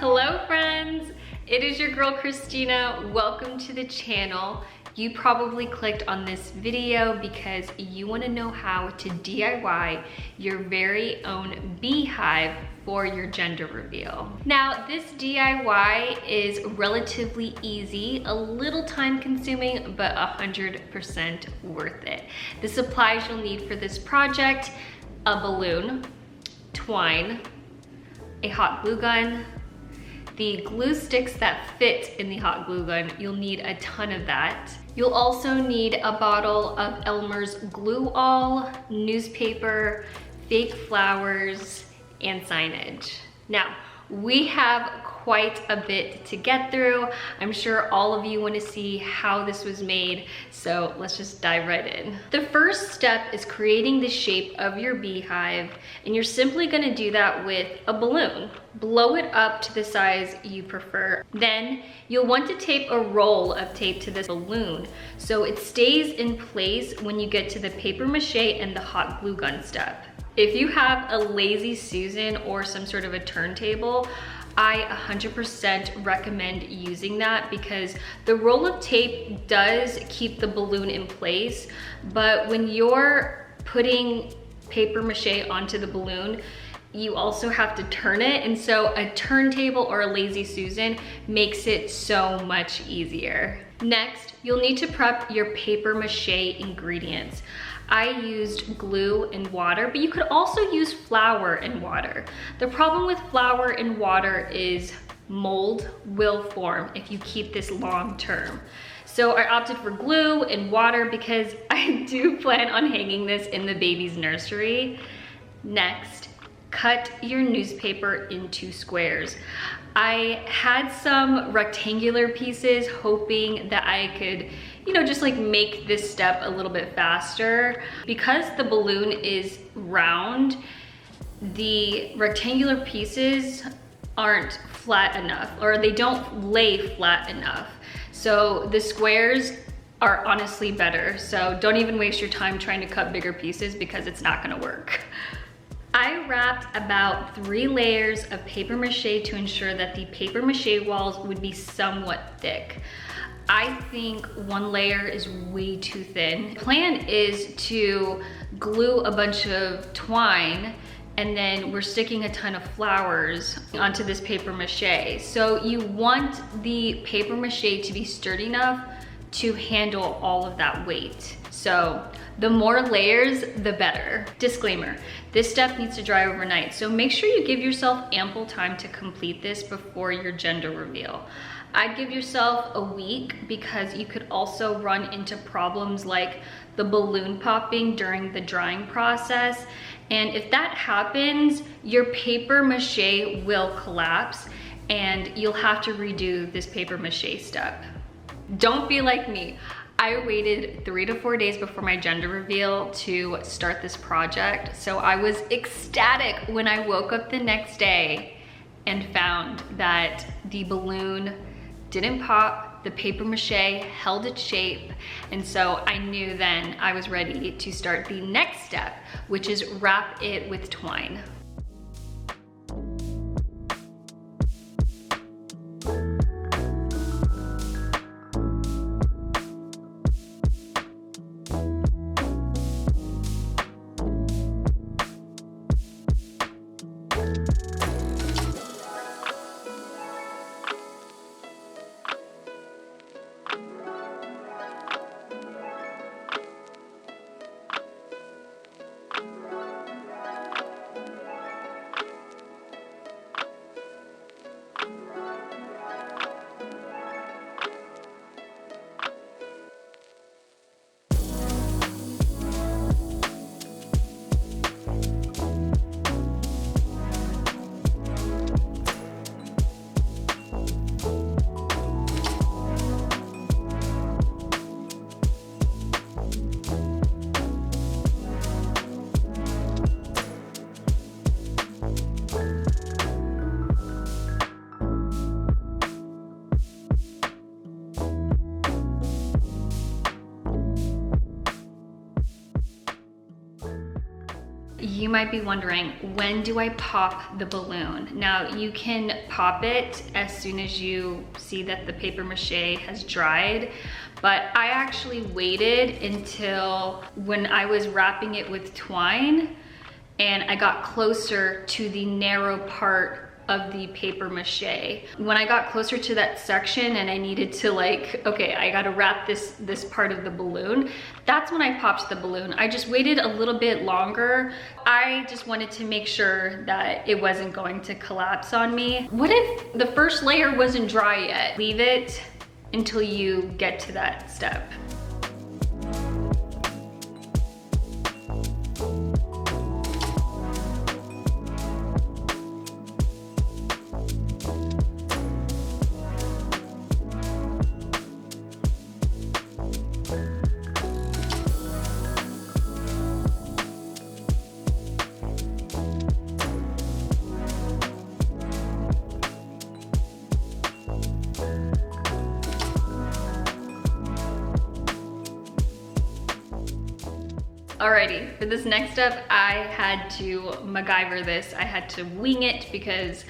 Hello friends, it is your girl Christina. Welcome to the channel. You probably clicked on this video because you want to know how to DIY your very own beehive for your gender reveal. Now, this DIY is relatively easy, a little time consuming, but 100% worth it. The supplies you'll need for this project: a balloon, twine, a hot glue gun, the glue sticks that fit in the hot glue gun. You'll need a ton of that. You'll also need a bottle of Elmer's glue all, newspaper, fake flowers, and signage. Now, we have quite a bit to get through. I'm sure all of you want to see how this was made, so let's just dive right in. The first step is creating the shape of your beehive, and you're simply going to do that with a balloon. Blow it up to the size you prefer. Then you'll want to tape a roll of tape to this balloon so it stays in place when you get to the paper mache and the hot glue gun step. If you have a Lazy Susan or some sort of a turntable, I 100% recommend using that because the roll of tape does keep the balloon in place, but when you're putting paper mache onto the balloon, you also have to turn it, and so a turntable or a Lazy Susan makes it so much easier. Next, you'll need to prep your paper mache ingredients. I used glue and water, but you could also use flour and water. The problem with flour and water is mold will form if you keep this long term. So I opted for glue and water because I do plan on hanging this in the baby's nursery. Next, cut your newspaper into squares. I had some rectangular pieces hoping that I could, just like make this step a little bit faster. Because the balloon is round, the rectangular pieces aren't flat enough, or they don't lay flat enough. So the squares are honestly better. So don't even waste your time trying to cut bigger pieces because it's not gonna work. I wrapped about 3 layers of paper mache to ensure that the paper mache walls would be somewhat thick. I think 1 layer is way too thin. The plan is to glue a bunch of twine, and then we're sticking a ton of flowers onto this paper mache. So you want the paper mache to be sturdy enough to handle all of that weight. So the more layers, the better. Disclaimer, this step needs to dry overnight, so make sure you give yourself ample time to complete this before your gender reveal. I'd give yourself a week because you could also run into problems like the balloon popping during the drying process. And if that happens, your paper mache will collapse and you'll have to redo this paper mache step. Don't be like me. I waited 3 to 4 days before my gender reveal to start this project. So I was ecstatic when I woke up the next day and found that the balloon didn't pop, the paper mache held its shape, and so I knew then I was ready to start the next step, which is wrap it with twine. might be wondering, when do I pop the balloon? Now, you can pop it as soon as you see that the paper mache has dried, but I actually waited until when I was wrapping it with twine and I got closer to the narrow part of the paper mache. When I got closer to that section and I needed to like, okay, I gotta wrap this part of the balloon, that's when I popped the balloon. I just waited a little bit longer. I just wanted to make sure that it wasn't going to collapse on me. What if the first layer wasn't dry yet? Leave it until you get to that step. Alrighty, for this next step, I had to MacGyver this. I had to wing it because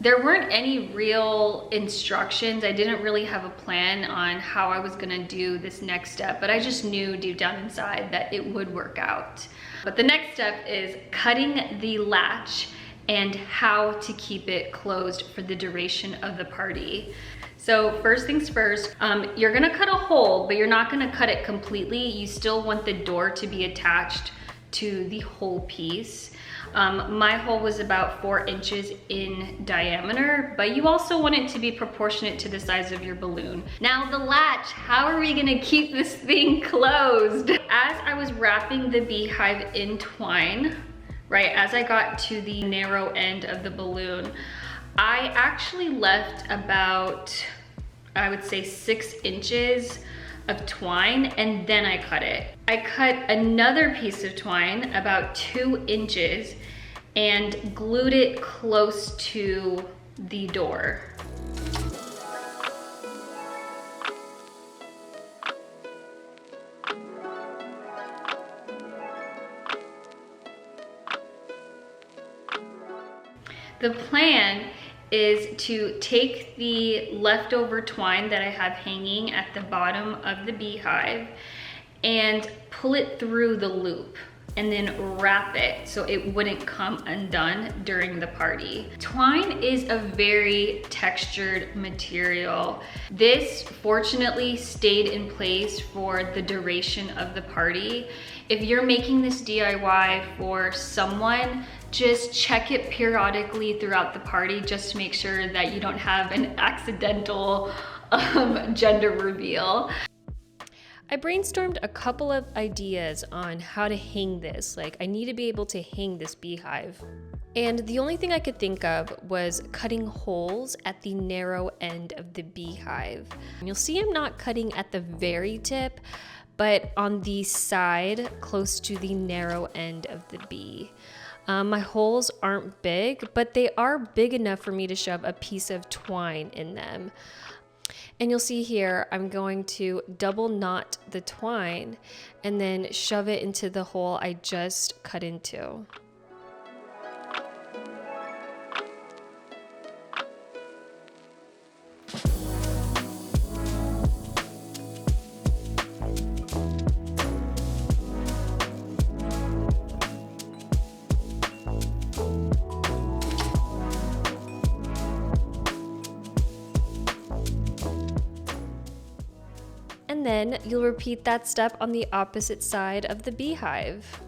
there weren't any real instructions. I didn't really have a plan on how I was gonna do this next step, but I just knew deep down inside that it would work out. But the next step is cutting the latch and how to keep it closed for the duration of the party. So first things first, you're gonna cut a hole, but you're not gonna cut it completely. You still want the door to be attached to the whole piece. My hole was about 4 inches in diameter, but you also want it to be proportionate to the size of your balloon. Now the latch, how are we gonna keep this thing closed? As I was wrapping the beehive in twine, right, as I got to the narrow end of the balloon, I actually left about, I would say 6 inches of twine, and then I cut it. I cut another piece of twine about 2 inches and glued it close to the door. The plan is to take the leftover twine that I have hanging at the bottom of the beehive and pull it through the loop and then wrap it so it wouldn't come undone during the party. Twine is a very textured material. This fortunately stayed in place for the duration of the party. If you're making this DIY for someone, just check it periodically throughout the party just to make sure that you don't have an accidental gender reveal. I brainstormed a couple of ideas on how to hang this. Like, I need to be able to hang this beehive. And the only thing I could think of was cutting holes at the narrow end of the beehive. You'll see I'm not cutting at the very tip, but on the side close to the narrow end of the bee. My holes aren't big, but they are big enough for me to shove a piece of twine in them. And you'll see here, I'm going to double knot the twine and then shove it into the hole I just cut into. And then you'll repeat that step on the opposite side of the beehive.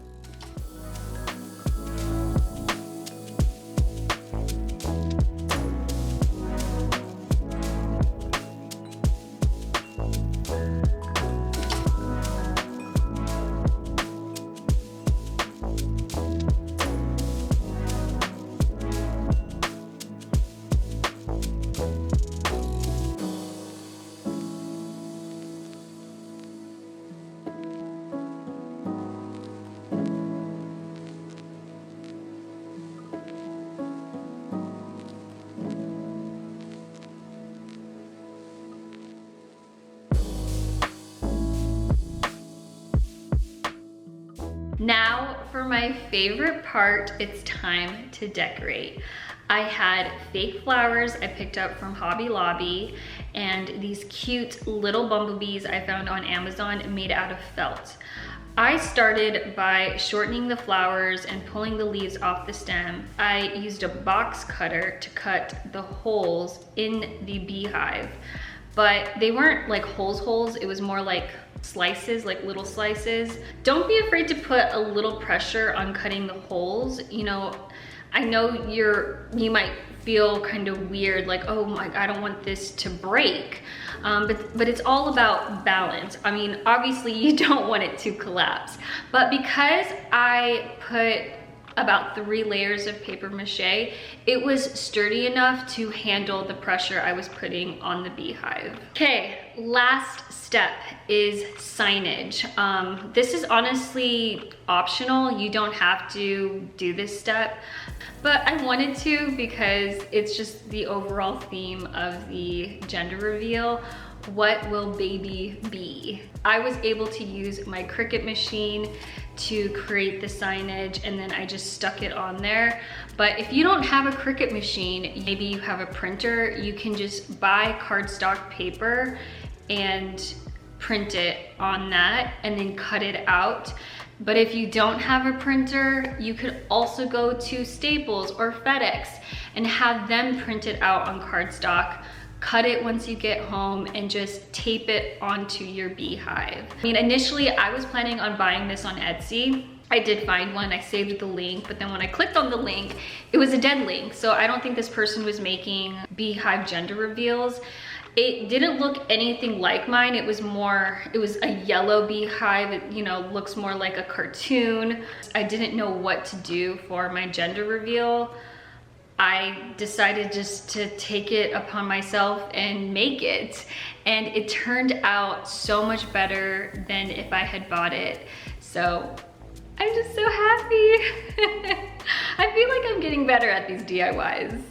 for my favorite part, it's time to decorate. I had fake flowers I picked up from Hobby Lobby and these cute little bumblebees I found on Amazon made out of felt. I started by shortening the flowers and pulling the leaves off the stem. I used a box cutter to cut the holes in the beehive, but they weren't like holes, it was more like slices, like little slices. Don't be afraid to put a little pressure on cutting the holes. You know, I know you might feel kind of weird, like, oh my, I don't want this to break. But it's all about balance. I mean, obviously you don't want it to collapse, but because I put about 3 layers of paper mache, it was sturdy enough to handle the pressure I was putting on the beehive. Okay, last step is signage. This is honestly optional. You don't have to do this step, but I wanted to because it's just the overall theme of the gender reveal. What will baby be? I was able to use my Cricut machine to create the signage, and then I just stuck it on there. But if you don't have a Cricut machine, maybe you have a printer, you can just buy cardstock paper and print it on that and then cut it out. But if you don't have a printer, you could also go to Staples or FedEx and have them print it out on cardstock, cut it once you get home, and just tape it onto your beehive. I mean, initially I was planning on buying this on Etsy. I did find one, I saved the link, but then when I clicked on the link, it was a dead link. So I don't think this person was making beehive gender reveals. It didn't look anything like mine. It was a yellow beehive. It, you know, looks more like a cartoon. I didn't know what to do for my gender reveal. I decided just to take it upon myself and make it. And it turned out so much better than if I had bought it. So I'm just so happy. I feel like I'm getting better at these DIYs.